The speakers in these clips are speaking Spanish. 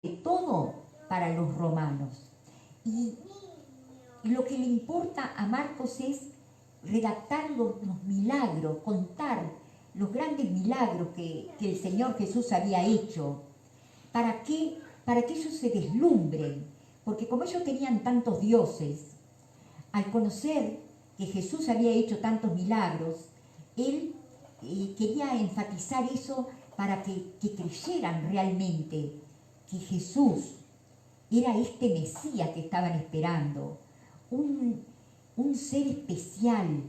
de todo para los romanos. Y lo que le importa a Marcos es redactar los milagros, contar los grandes milagros que el Señor Jesús había hecho. ¿Para qué? Para que ellos se deslumbren, porque como ellos tenían tantos dioses, al conocer que Jesús había hecho tantos milagros, él quería enfatizar eso para que creyeran realmente que Jesús era este Mesías que estaban esperando, un ser especial,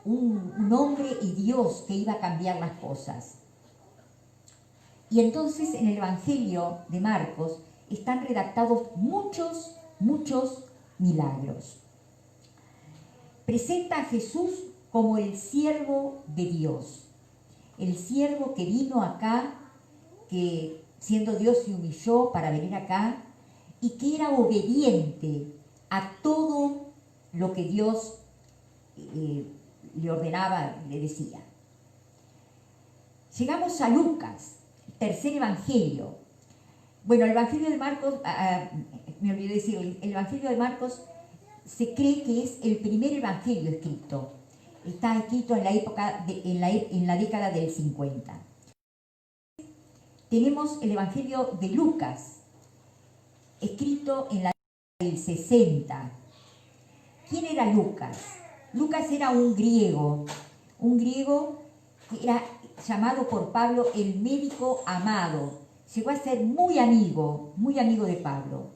un hombre y Dios que iba a cambiar las cosas. Y entonces en el Evangelio de Marcos están redactados muchos milagros. Presenta a Jesús como el siervo de Dios, el siervo que vino acá, que siendo Dios se humilló para venir acá y que era obediente a todo lo que Dios le ordenaba, le decía. Llegamos a Lucas, tercer evangelio. Bueno, el evangelio de Marcos, me olvidé decir, el evangelio de Marcos se cree que es el primer evangelio escrito. Está escrito en la época, en la década del 50. Tenemos el evangelio de Lucas, escrito en la década del 60. ¿Quién era Lucas? Lucas era un griego que era llamado por Pablo el médico amado. Llegó a ser muy amigo de Pablo.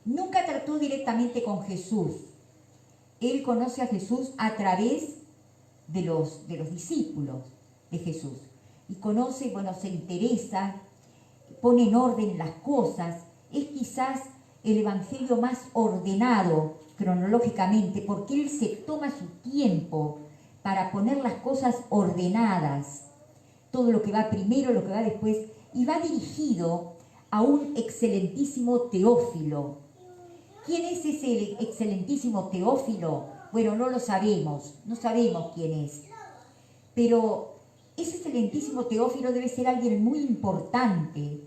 Nunca trató directamente con Jesús. Él conoce a Jesús a través de los discípulos de Jesús. Y conoce, bueno, se interesa, pone en orden las cosas. Es quizás el evangelio más ordenado cronológicamente, porque él se toma su tiempo para poner las cosas ordenadas. Todo lo que va primero, lo que va después, y va dirigido a un excelentísimo Teófilo. ¿Quién es ese excelentísimo Teófilo? Bueno, no lo sabemos, no sabemos quién es. Pero ese excelentísimo Teófilo debe ser alguien muy importante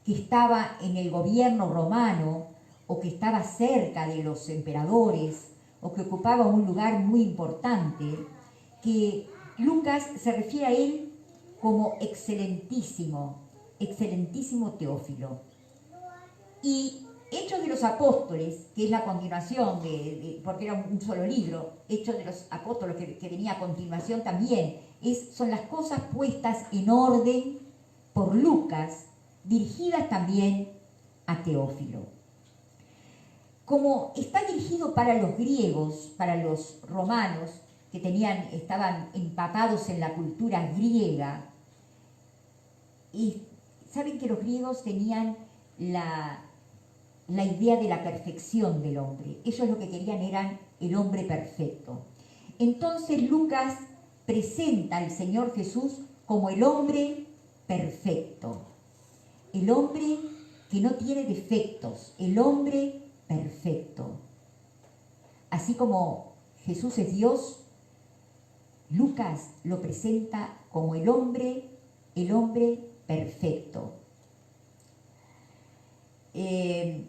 que estaba en el gobierno romano o que estaba cerca de los emperadores o que ocupaba un lugar muy importante, que Lucas se refiere a él como excelentísimo Teófilo. Y Hechos de los Apóstoles, que es la continuación, porque era un solo libro, Hechos de los Apóstoles que venía a continuación también, son las cosas puestas en orden por Lucas, dirigidas también a Teófilo. Como está dirigido para los griegos, para los romanos, que estaban empapados en la cultura griega, y saben que los griegos tenían la idea de la perfección del hombre. Ellos lo que querían era el hombre perfecto. Entonces Lucas presenta al Señor Jesús como el hombre perfecto. El hombre que no tiene defectos, el hombre perfecto. Así como Jesús es Dios, Lucas lo presenta como el hombre perfecto. Es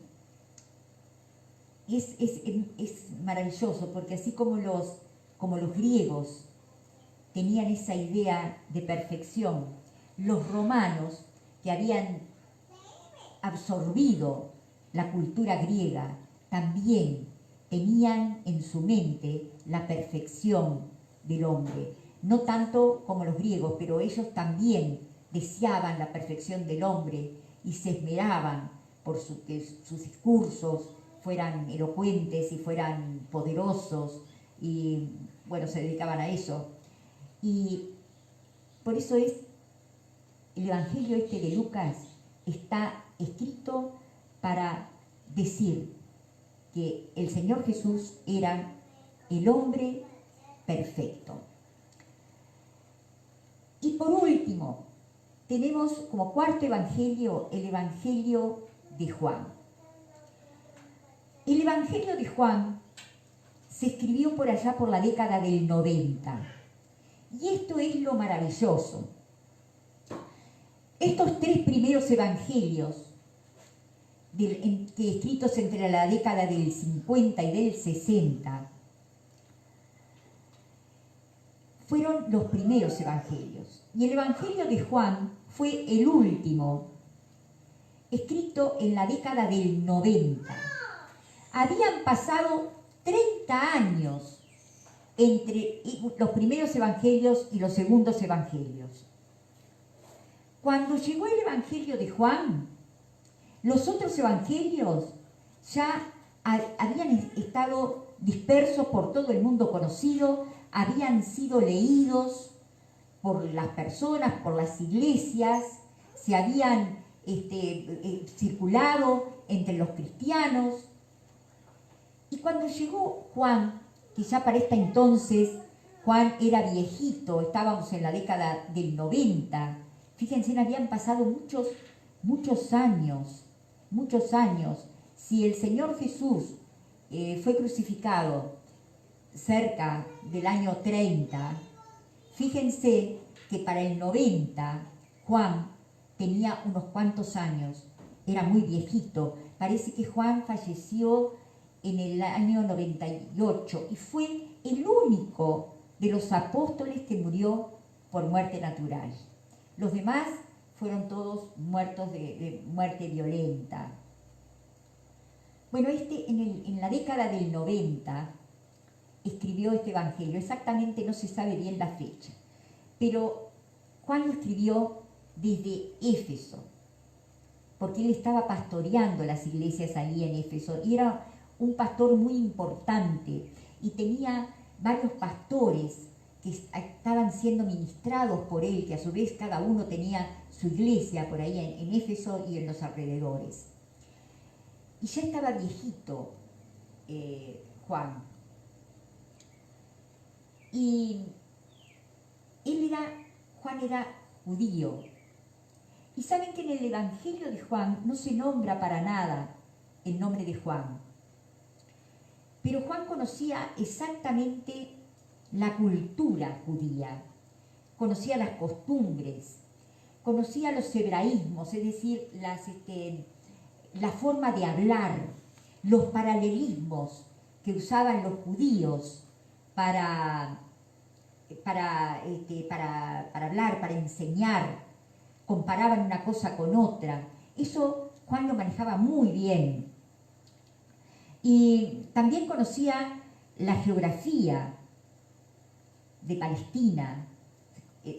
maravilloso porque así como los griegos tenían esa idea de perfección, los romanos que habían absorbido la cultura griega también tenían en su mente la perfección del hombre. No tanto como los griegos, pero ellos también deseaban la perfección del hombre y se esmeraban por que sus discursos fueran elocuentes y fueran poderosos, y bueno, se dedicaban a eso. Y por eso el evangelio de Lucas está escrito para decir que el Señor Jesús era el hombre perfecto. Y por último, tenemos como cuarto evangelio el evangelio de Juan. El evangelio de Juan se escribió por allá por la década del 90. Y esto es lo maravilloso. Estos tres primeros evangelios, que escritos entre la década del 50 y del 60, fueron los primeros evangelios. Y el Evangelio de Juan fue el último, escrito en la década del 90. Habían pasado 30 años entre los primeros evangelios y los segundos evangelios. Cuando llegó el Evangelio de Juan, los otros evangelios ya habían estado dispersos por todo el mundo conocido, habían sido leídos por las personas, por las iglesias, se habían circulado entre los cristianos. Y cuando llegó Juan, que ya para esta entonces Juan era viejito, estábamos en la década del 90, fíjense, habían pasado muchos años. Si el Señor Jesús fue crucificado cerca del año 30, fíjense que para el 90 Juan tenía unos cuantos años, era muy viejito. Parece que Juan falleció en el año 98 y fue el único de los apóstoles que murió por muerte natural. Los demás fueron todos muertos de muerte violenta. Bueno, en la década del 90 escribió este evangelio, exactamente no se sabe bien la fecha, pero Juan lo escribió desde Éfeso, porque él estaba pastoreando las iglesias ahí en Éfeso, y era un pastor muy importante, y tenía varios pastores que estaban siendo ministrados por él, que a su vez cada uno tenía su iglesia por ahí en Éfeso y en los alrededores. Y ya estaba viejito Juan. Y Juan era judío. Y saben que en el Evangelio de Juan no se nombra para nada el nombre de Juan. Pero Juan conocía exactamente la cultura judía, conocía las costumbres, conocía los hebraísmos, es decir, la forma de hablar, los paralelismos que usaban los judíos para hablar, para enseñar, comparaban una cosa con otra. Eso Juan lo manejaba muy bien. Y también conocía la geografía de Palestina,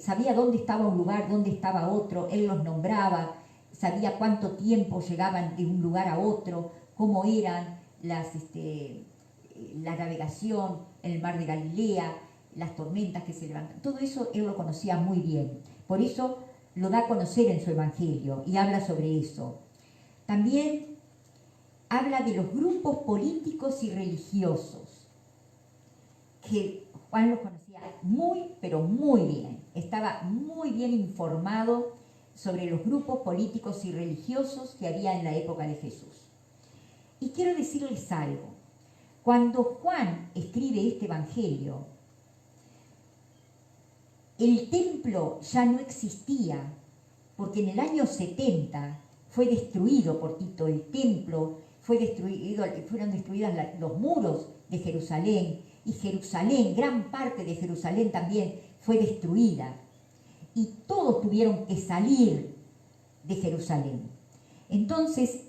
sabía dónde estaba un lugar, dónde estaba otro, él los nombraba, sabía cuánto tiempo llegaban de un lugar a otro, cómo eran la navegación en el mar de Galilea, las tormentas que se levantan, todo eso él lo conocía muy bien. Por eso lo da a conocer en su Evangelio y habla sobre eso. También habla de los grupos políticos y religiosos, que Juan los conocía muy, pero muy bien. Estaba muy bien informado sobre los grupos políticos y religiosos que había en la época de Jesús. Y quiero decirles algo. Cuando Juan escribe este Evangelio, el templo ya no existía, porque en el año 70 fue destruido por Tito el templo, fueron destruidos los muros de Jerusalén, y Jerusalén, gran parte de Jerusalén también fue destruida. Y todos tuvieron que salir de Jerusalén. Entonces,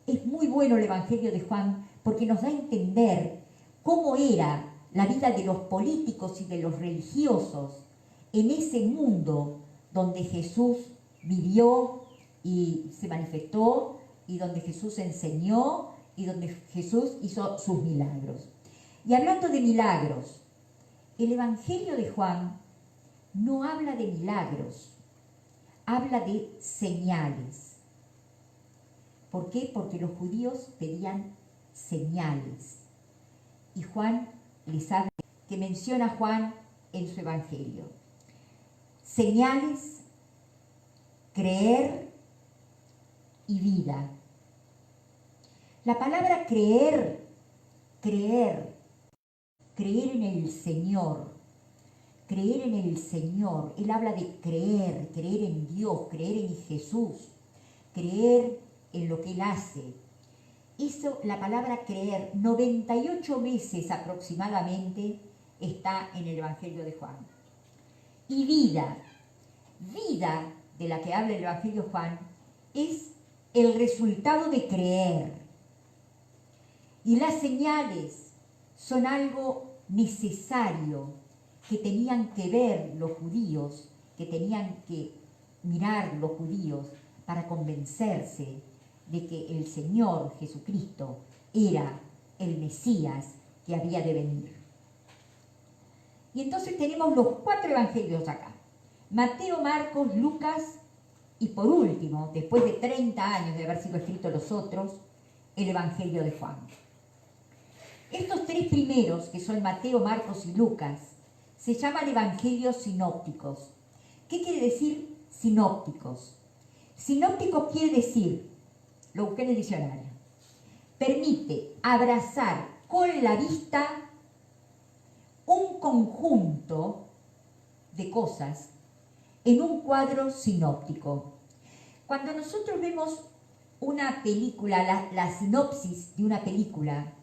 es muy bueno el Evangelio de Juan porque nos da a entender cómo era la vida de los políticos y de los religiosos en ese mundo donde Jesús vivió y se manifestó, y donde Jesús enseñó, y donde Jesús hizo sus milagros. Y hablando de milagros, el Evangelio de Juan no habla de milagros, habla de señales. ¿Por qué? Porque los judíos pedían señales. Y Juan les habla, que menciona Juan en su Evangelio. Señales, creer y vida. La palabra creer en el Señor, creer en el Señor. Él habla de creer, creer en Dios, creer en Jesús, creer en lo que Él hace. Eso, la palabra creer, 98 veces aproximadamente está en el Evangelio de Juan. Y vida de la que habla el Evangelio de Juan, es el resultado de creer. Y las señales son algo necesario que tenían que ver los judíos, que tenían que mirar los judíos para convencerse de que el Señor Jesucristo era el Mesías que había de venir. Y entonces tenemos los 4 evangelios acá: Mateo, Marcos, Lucas y por último, después de 30 años de haber sido escritos los otros, el Evangelio de Juan. Estos 3 primeros, que son Mateo, Marcos y Lucas, se llaman evangelios sinópticos. ¿Qué quiere decir sinópticos? Sinópticos quiere decir, lo busqué en el diccionario, permite abrazar con la vista un conjunto de cosas en un cuadro sinóptico. Cuando nosotros vemos una película, la sinopsis de una película,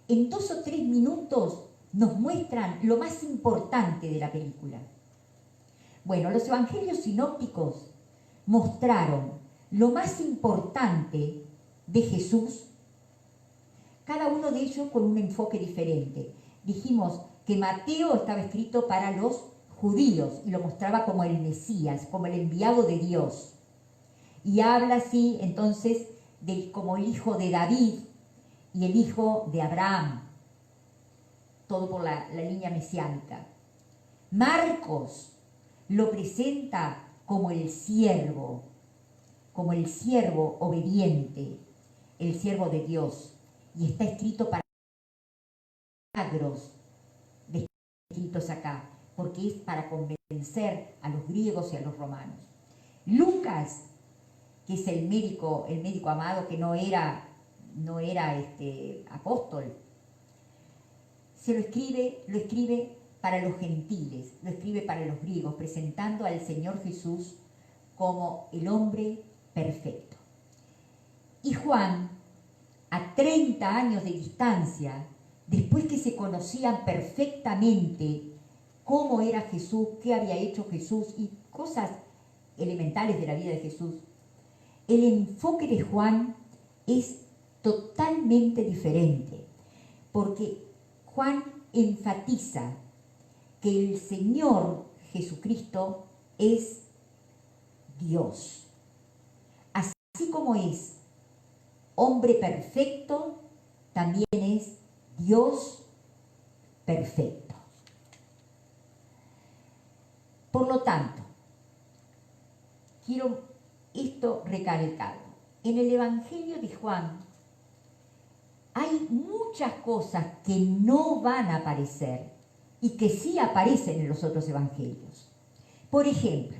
en 2 o 3 minutos nos muestran lo más importante de la película. Bueno, los evangelios sinópticos mostraron lo más importante de Jesús, cada uno de ellos con un enfoque diferente. Dijimos que Mateo estaba escrito para los judíos y lo mostraba como el Mesías, como el enviado de Dios. Y habla así entonces como el hijo de David y el hijo de Abraham, todo por la línea mesiánica. Marcos lo presenta como el siervo obediente, el siervo de Dios, y está escrito para milagros descritos acá, porque es para convencer a los griegos y a los romanos. Lucas, que es el médico amado, que no era apóstol, lo escribe para los gentiles, lo escribe para los griegos, presentando al Señor Jesús como el hombre perfecto. Y Juan, a 30 años de distancia, después que se conocían perfectamente cómo era Jesús, qué había hecho Jesús y cosas elementales de la vida de Jesús, el enfoque de Juan es totalmente diferente, porque Juan enfatiza que el Señor Jesucristo es Dios. Así como es hombre perfecto, también es Dios perfecto. Por lo tanto, quiero esto recalcado. En el Evangelio de Juan hay muchas cosas que no van a aparecer y que sí aparecen en los otros evangelios. Por ejemplo,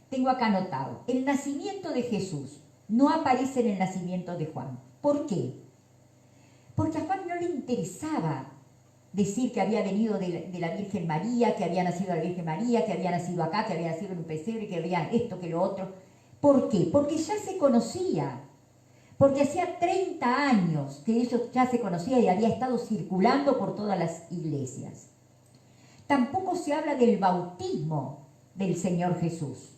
tengo acá anotado, el nacimiento de Jesús no aparece en el nacimiento de Juan. ¿Por qué? Porque a Juan no le interesaba decir que había venido de la Virgen María, que había nacido de la Virgen María, que había nacido acá, que había nacido en un pesebre, que había esto, que lo otro. ¿Por qué? Porque ya se conocía. Porque hacía 30 años que ellos ya se conocían y había estado circulando por todas las iglesias. Tampoco se habla del bautismo del Señor Jesús.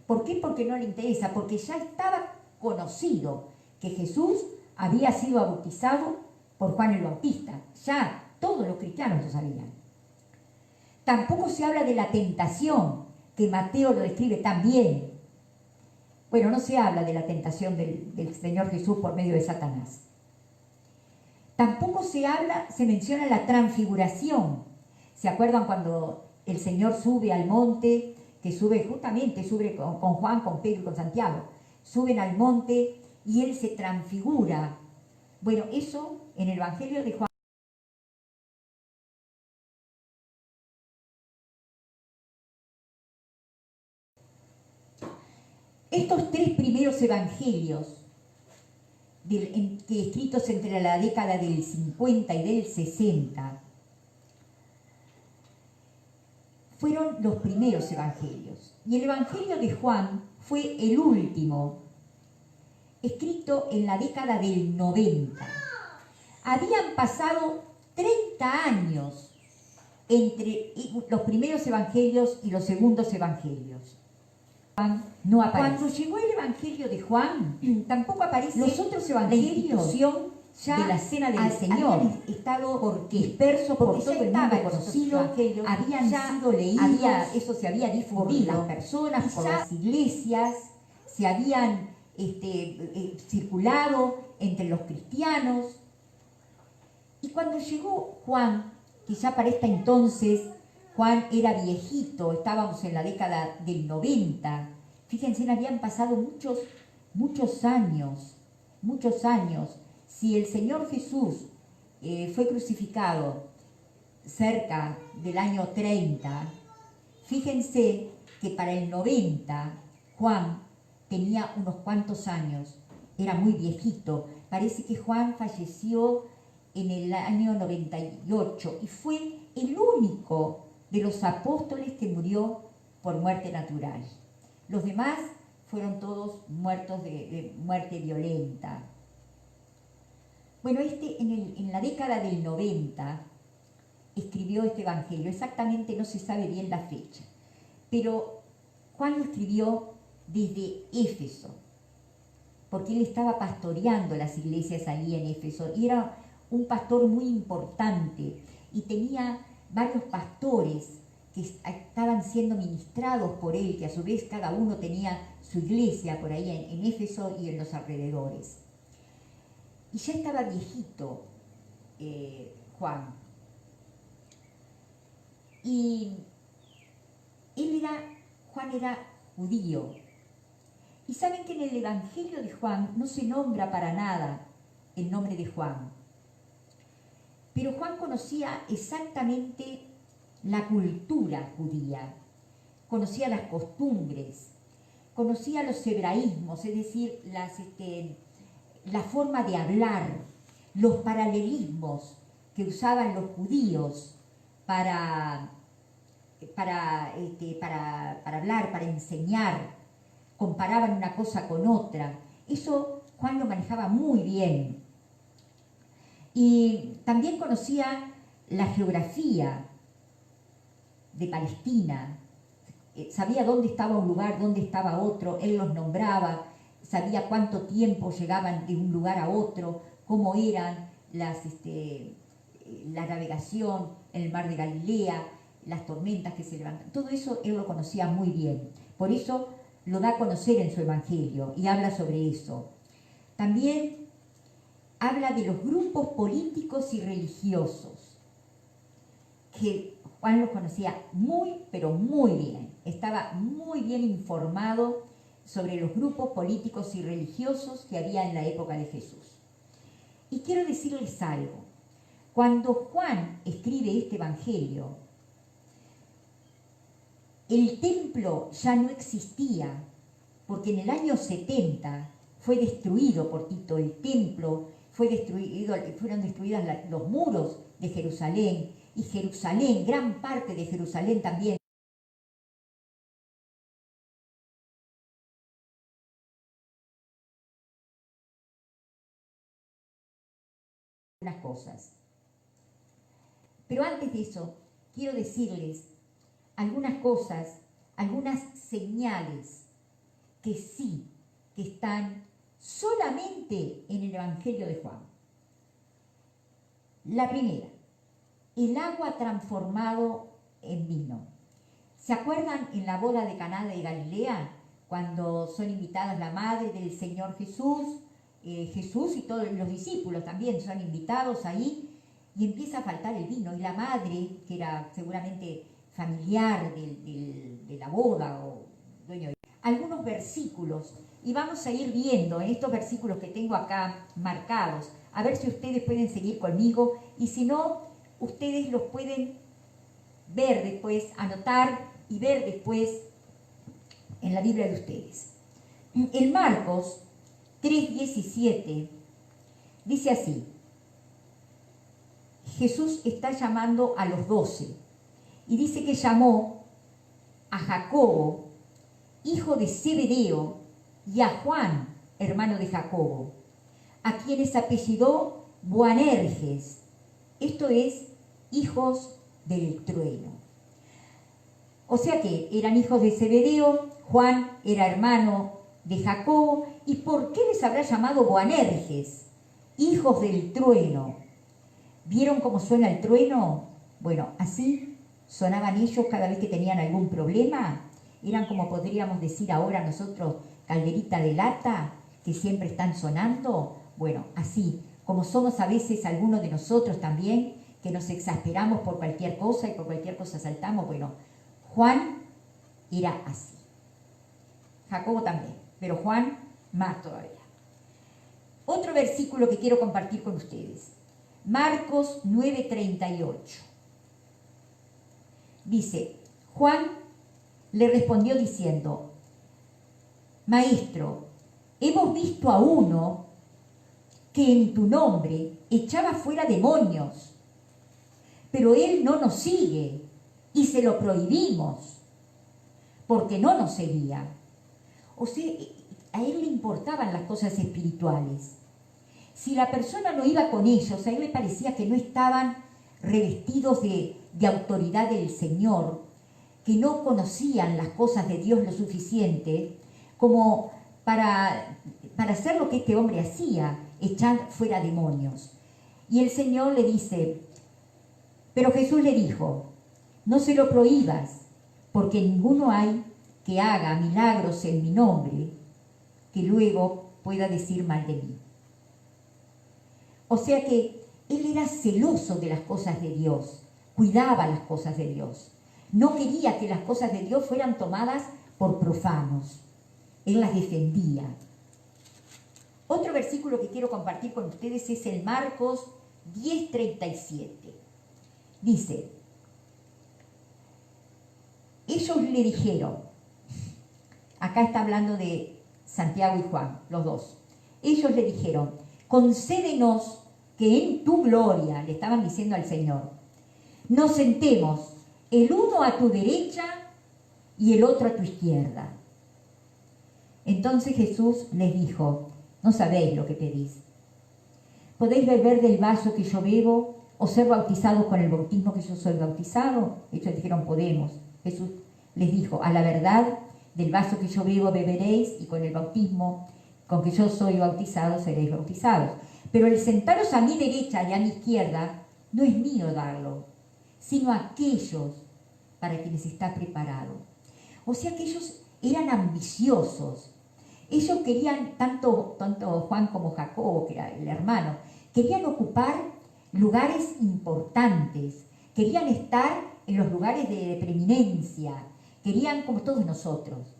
¿Por qué? Porque no le interesa, porque ya estaba conocido que Jesús había sido bautizado por Juan el Bautista. Ya todos los cristianos lo sabían. Tampoco se habla de la tentación, que Mateo lo describe tan bien. Bueno, no se habla de la tentación del Señor Jesús por medio de Satanás. Tampoco se menciona la transfiguración. ¿Se acuerdan cuando el Señor sube al monte, que sube con Juan, con Pedro y con Santiago? Suben al monte y Él se transfigura. Bueno, eso en el Evangelio de Juan. Estos 3 primeros evangelios, escritos entre la década del 50 y del 60, fueron los primeros evangelios. Y el Evangelio de Juan fue el último, escrito en la década del 90. Habían pasado 30 años entre los primeros evangelios y los segundos evangelios. Juan no aparece. Cuando llegó el Evangelio de Juan, tampoco aparece los otros evangelios ya de la cena del Señor. Habían estado dispersos por todo el mundo conocido, habían sido leídos, eso se había difundido por las personas, por las iglesias, se habían circulado entre los cristianos. Y cuando llegó Juan, que ya para esta entonces Juan era viejito, estábamos en la década del 90, fíjense, habían pasado muchos años. Si el Señor Jesús fue crucificado cerca del año 30, fíjense que para el 90 Juan tenía unos cuantos años, era muy viejito. Parece que Juan falleció en el año 98 y fue el único de los apóstoles que murió por muerte natural. Los demás fueron todos muertos de muerte violenta. Bueno, en la década del 90 escribió este evangelio, exactamente no se sabe bien la fecha, pero Juan lo escribió desde Éfeso, porque él estaba pastoreando las iglesias ahí en Éfeso, y era un pastor muy importante, y tenía varios pastores que estaban siendo ministrados por él, que a su vez cada uno tenía su iglesia por ahí en Éfeso y en los alrededores. Y ya estaba viejito Juan. Y Juan era judío. Y saben que en el Evangelio de Juan no se nombra para nada el nombre de Juan. Pero Juan conocía exactamente la cultura judía, conocía las costumbres, conocía los hebraísmos, es decir, la forma de hablar, los paralelismos que usaban los judíos para hablar, para enseñar, comparaban una cosa con otra. Eso Juan lo manejaba muy bien. Y también conocía la geografía de Palestina, sabía dónde estaba un lugar, dónde estaba otro, él los nombraba, sabía cuánto tiempo llegaban de un lugar a otro, cómo eran la navegación en el mar de Galilea, las tormentas que se levantan. Todo eso él lo conocía muy bien. Por eso lo da a conocer en su evangelio y habla sobre eso. También habla de los grupos políticos y religiosos, que Juan los conocía muy, pero muy bien. Estaba muy bien informado sobre los grupos políticos y religiosos que había en la época de Jesús. Y quiero decirles algo. Cuando Juan escribe este evangelio, el templo ya no existía, porque en el año 70 fue destruido por Tito el templo, fueron destruidos los muros de Jerusalén, y Jerusalén, gran parte de Jerusalén también, unas cosas. Pero antes de eso, quiero decirles algunas cosas, algunas señales que sí, que están solamente en el Evangelio de Juan. La primera, el agua transformado en vino. ¿Se acuerdan en la boda de Caná de Galilea, cuando son invitadas la madre del Señor Jesús, Jesús y todos los discípulos también son invitados ahí, y empieza a faltar el vino, y la madre, que era seguramente familiar de la boda o dueño de algunos versículos, y vamos a ir viendo en estos versículos que tengo acá marcados, a ver si ustedes pueden seguir conmigo, y si no, ustedes los pueden ver después, anotar y ver después en la Biblia de ustedes. En Marcos 3:17 dice así: Jesús está llamando a los 12 y dice que llamó a Jacobo, hijo de Zebedeo, y a Juan, hermano de Jacobo, a quienes apellidó Boanerges, esto es, hijos del trueno. O sea que eran hijos de Zebedeo, Juan era hermano de Jacobo, ¿y por qué les habrá llamado Boanerges, hijos del trueno? ¿Vieron cómo suena el trueno? Bueno, así sonaban ellos cada vez que tenían algún problema. Eran como podríamos decir ahora nosotros, calderita de lata, que siempre están sonando. Bueno, así, como somos a veces algunos de nosotros también, que nos exasperamos por cualquier cosa y por cualquier cosa saltamos. Bueno, Juan era así. Jacobo también, pero Juan más todavía. Otro versículo que quiero compartir con ustedes. Marcos 9:38. Dice, Juan le respondió diciendo, Maestro, hemos visto a uno que en tu nombre echaba fuera demonios, pero él no nos sigue y se lo prohibimos porque no nos seguía. O sea, a él le importaban las cosas espirituales. Si la persona no iba con ellos, a él le parecía que no estaban revestidos de autoridad del Señor, que no conocían las cosas de Dios lo suficiente como para hacer lo que este hombre hacía, echar fuera demonios. Y el Señor le dice, pero Jesús le dijo, no se lo prohíbas, porque ninguno hay que haga milagros en mi nombre, que luego pueda decir mal de mí. O sea que él era celoso de las cosas de Dios, cuidaba las cosas de Dios. No quería que las cosas de Dios fueran tomadas por profanos. Él las defendía. Otro versículo que quiero compartir con ustedes es el Marcos 10:37. Dice, ellos le dijeron, acá está hablando de Santiago y Juan, los dos. Ellos le dijeron, concédenos que en tu gloria, le estaban diciendo al Señor, nos sentemos el uno a tu derecha y el otro a tu izquierda. Entonces Jesús les dijo, no sabéis lo que pedís. ¿Podéis beber del vaso que yo bebo o ser bautizados con el bautismo que yo soy bautizado? Ellos dijeron, podemos. Jesús les dijo, a la verdad, del vaso que yo bebo beberéis y con el bautismo con que yo soy bautizado seréis bautizados. Pero el sentaros a mi derecha y a mi izquierda no es mío darlo, sino a aquellos para quienes está preparado. O sea que ellos eran ambiciosos. Ellos querían, tanto Juan como Jacobo, que era el hermano, querían ocupar lugares importantes, querían estar en los lugares de preeminencia, querían como todos nosotros,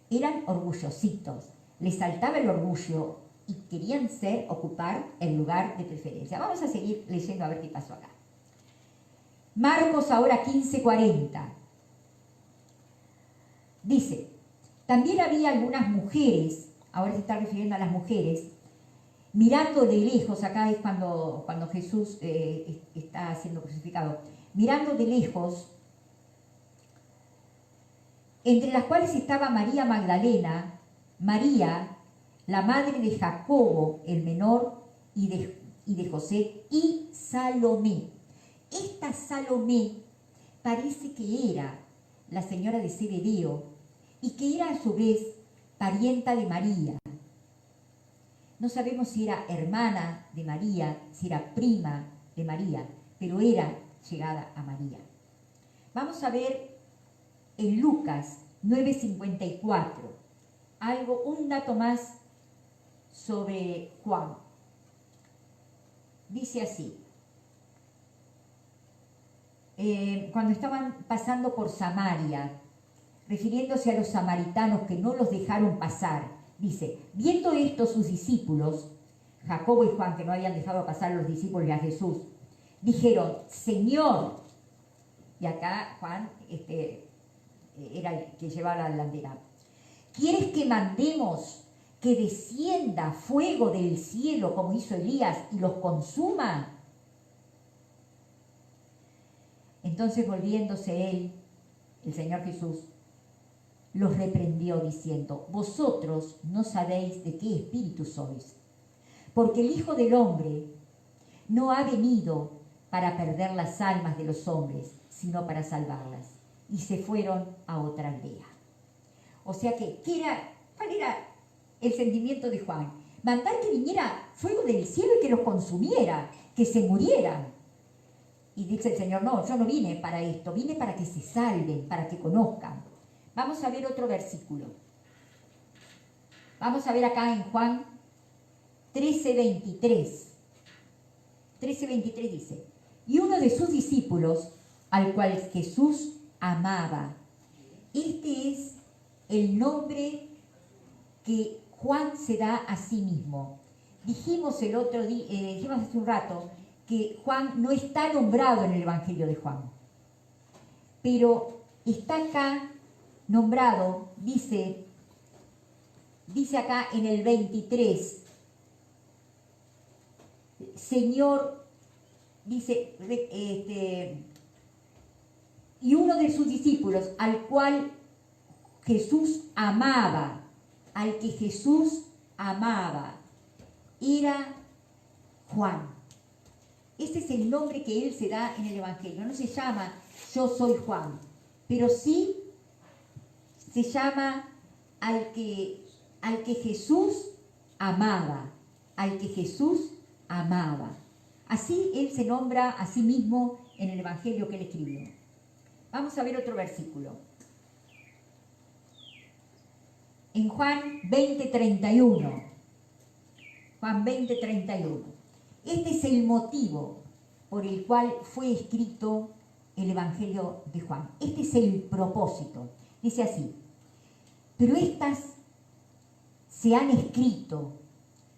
eran orgullositos, les saltaba el orgullo y querían ocupar el lugar de preferencia. Vamos a seguir leyendo a ver qué pasó acá. Marcos ahora 15:40. Dice, también había algunas mujeres, ahora se está refiriendo a las mujeres, mirando de lejos, acá es cuando Jesús está siendo crucificado, mirando de lejos, entre las cuales estaba María Magdalena, María, la madre de Jacobo, el menor, y de José, y Salomé. Esta Salomé parece que era la señora de Zebedeo y que era a su vez parienta de María. No sabemos si era hermana de María, si era prima de María, pero era llegada a María. Vamos a ver en Lucas 9:54 un dato más sobre Juan. Dice así, cuando estaban pasando por Samaria, refiriéndose a los samaritanos que no los dejaron pasar, dice, viendo esto sus discípulos, Jacobo y Juan, que no habían dejado pasar a los discípulos y a Jesús, dijeron, Señor, y acá Juan era el que llevaba la delantera, ¿quieres que mandemos que descienda fuego del cielo como hizo Elías y los consuma? Entonces volviéndose él el Señor Jesús, los reprendió diciendo: vosotros no sabéis de qué espíritu sois, porque el Hijo del Hombre no ha venido para perder las almas de los hombres, sino para salvarlas. Y se fueron a otra aldea. O sea que, ¿cuál era el sentimiento de Juan? Mandar que viniera fuego del cielo y que los consumiera, que se murieran. Y dice el Señor: no, yo no vine para esto, vine para que se salven, para que conozcan. Vamos a ver otro versículo. Vamos a ver acá en Juan 13:23. 13:23 dice: y uno de sus discípulos, al cual Jesús amaba. Este es el nombre que Juan se da a sí mismo. Dijimos dijimos hace un rato que Juan no está nombrado en el Evangelio de Juan, pero está acá nombrado, dice acá en el 23, Señor, dice, y uno de sus discípulos, al cual Jesús amaba, al que Jesús amaba, era Juan. Este es el nombre que él se da en el Evangelio. No se llama yo soy Juan, pero sí se llama al que Jesús amaba, al que Jesús amaba. Así él se nombra a sí mismo en el Evangelio que él escribió. Vamos a ver otro versículo. En Juan 20:31. Juan 20:31. Este es el motivo por el cual fue escrito el Evangelio de Juan. Este es el propósito. Dice así: pero estas se han escrito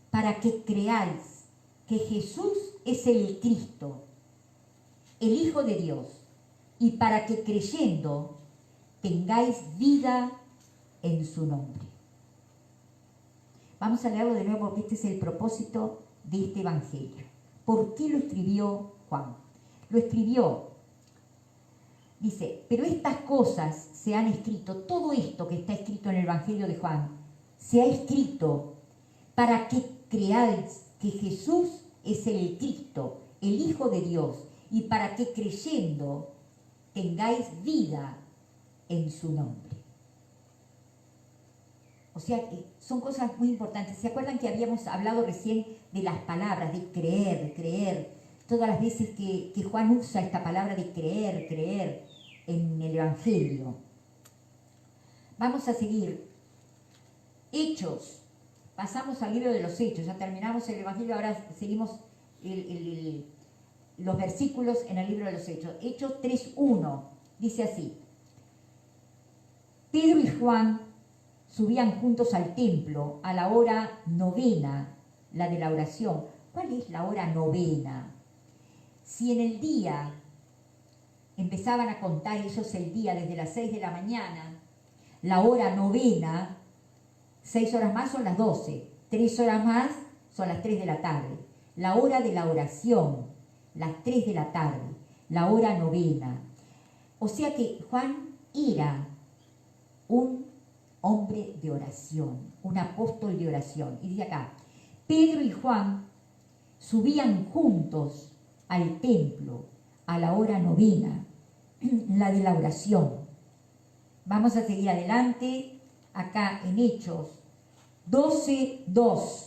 para que creáis que Jesús es el Cristo, el Hijo de Dios, y para que creyendo tengáis vida en su nombre. Vamos a leerlo de nuevo porque este es el propósito de este Evangelio. ¿Por qué lo escribió Juan? Lo escribió, dice, pero estas cosas se han escrito, todo esto que está escrito en el Evangelio de Juan, se ha escrito para que creáis que Jesús es el Cristo, el Hijo de Dios, y para que creyendo tengáis vida en su nombre. O sea, son cosas muy importantes. ¿Se acuerdan que habíamos hablado recién de las palabras, de creer? Todas las veces que Juan usa esta palabra de creer en el Evangelio. Vamos a seguir. Hechos. Pasamos al libro de los Hechos. Ya terminamos el Evangelio, ahora seguimos los versículos en el libro de los Hechos. Hechos 3:1. Dice así: Pedro y Juan subían juntos al templo a la hora novena, la de la oración. ¿Cuál es la hora novena? Si en el día empezaban a contar ellos el día desde las 6 de la mañana, la hora novena, 6 horas más son las 12, 3 horas más son las 3 de la tarde. La hora de la oración, las 3 de la tarde, la hora novena. O sea que Juan era un hombre de oración, un apóstol de oración. Y dice acá, Pedro y Juan subían juntos al templo a la hora novena, la de la oración. Vamos a seguir adelante, acá en Hechos 12:2.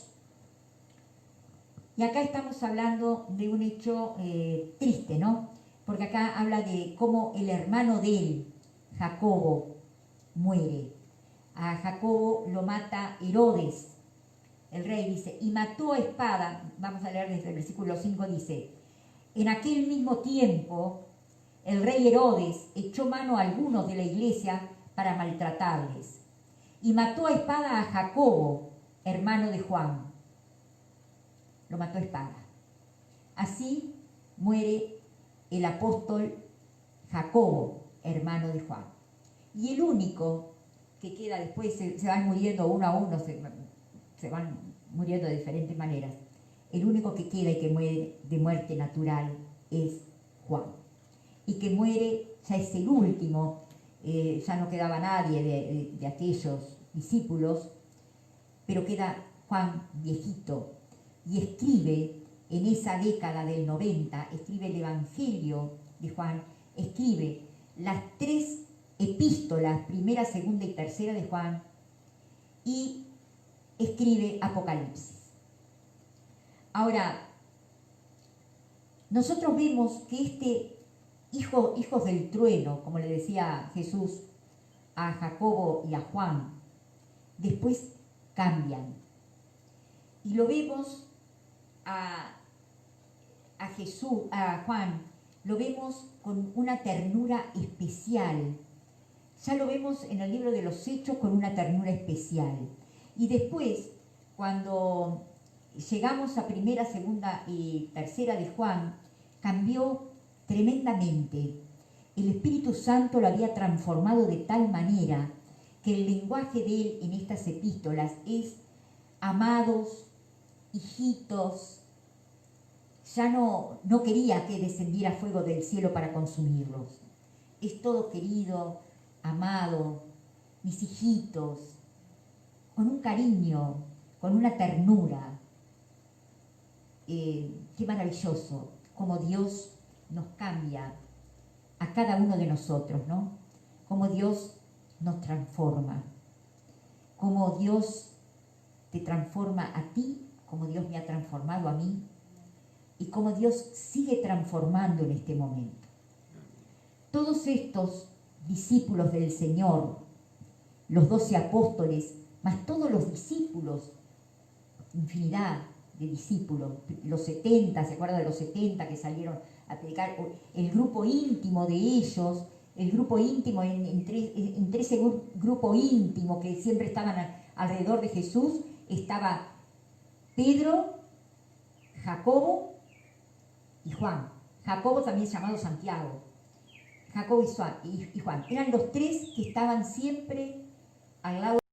Y acá estamos hablando de un hecho triste, ¿no? Porque acá habla de cómo el hermano de él, Jacobo, muere. A Jacobo lo mata Herodes, el rey, dice, y mató a espada. Vamos a leer desde el versículo 5, dice: en aquel mismo tiempo el rey Herodes echó mano a algunos de la iglesia para maltratarles, y mató a espada a Jacobo, hermano de Juan. Lo mató a espada. Así muere el apóstol Jacobo, hermano de Juan. Y el único que queda después, se van muriendo uno a uno, se van muriendo de diferentes maneras. El único que queda y que muere de muerte natural es Juan. Y que muere, ya es el último ya no quedaba nadie de aquellos discípulos, pero queda Juan viejito y escribe en esa década del 90, escribe el Evangelio de Juan, escribe las 3 epístolas, primera, segunda y tercera de Juan, y escribe Apocalipsis. Ahora, nosotros vemos que hijos del trueno, como le decía Jesús a Jacobo y a Juan, después cambian. Y lo vemos a Jesús, a Juan, lo vemos con una ternura especial. Ya lo vemos en el libro de los Hechos con una ternura especial. Y después, cuando llegamos a primera, segunda y tercera de Juan, cambió tremendamente. El Espíritu Santo lo había transformado de tal manera que el lenguaje de él en estas epístolas es amados, hijitos. Ya no quería que descendiera fuego del cielo para consumirlos. Es todo querido, amado, mis hijitos, con un cariño, con una ternura. Qué maravilloso cómo Dios nos cambia a cada uno de nosotros, ¿no? Cómo Dios nos transforma, cómo Dios te transforma a ti, como Dios me ha transformado a mí, y cómo Dios sigue transformando en este momento. Todos estos discípulos del Señor, los 12 apóstoles, más todos los discípulos, infinidad de discípulos, los 70, ¿se acuerdan de los 70 que salieron a predicar? El grupo íntimo de ellos, el grupo íntimo, entre ese grupo íntimo que siempre estaban alrededor de Jesús, estaba Pedro, Jacobo y Juan. Jacobo también llamado Santiago. Jacobo y Juan. Eran los 3 que estaban siempre al lado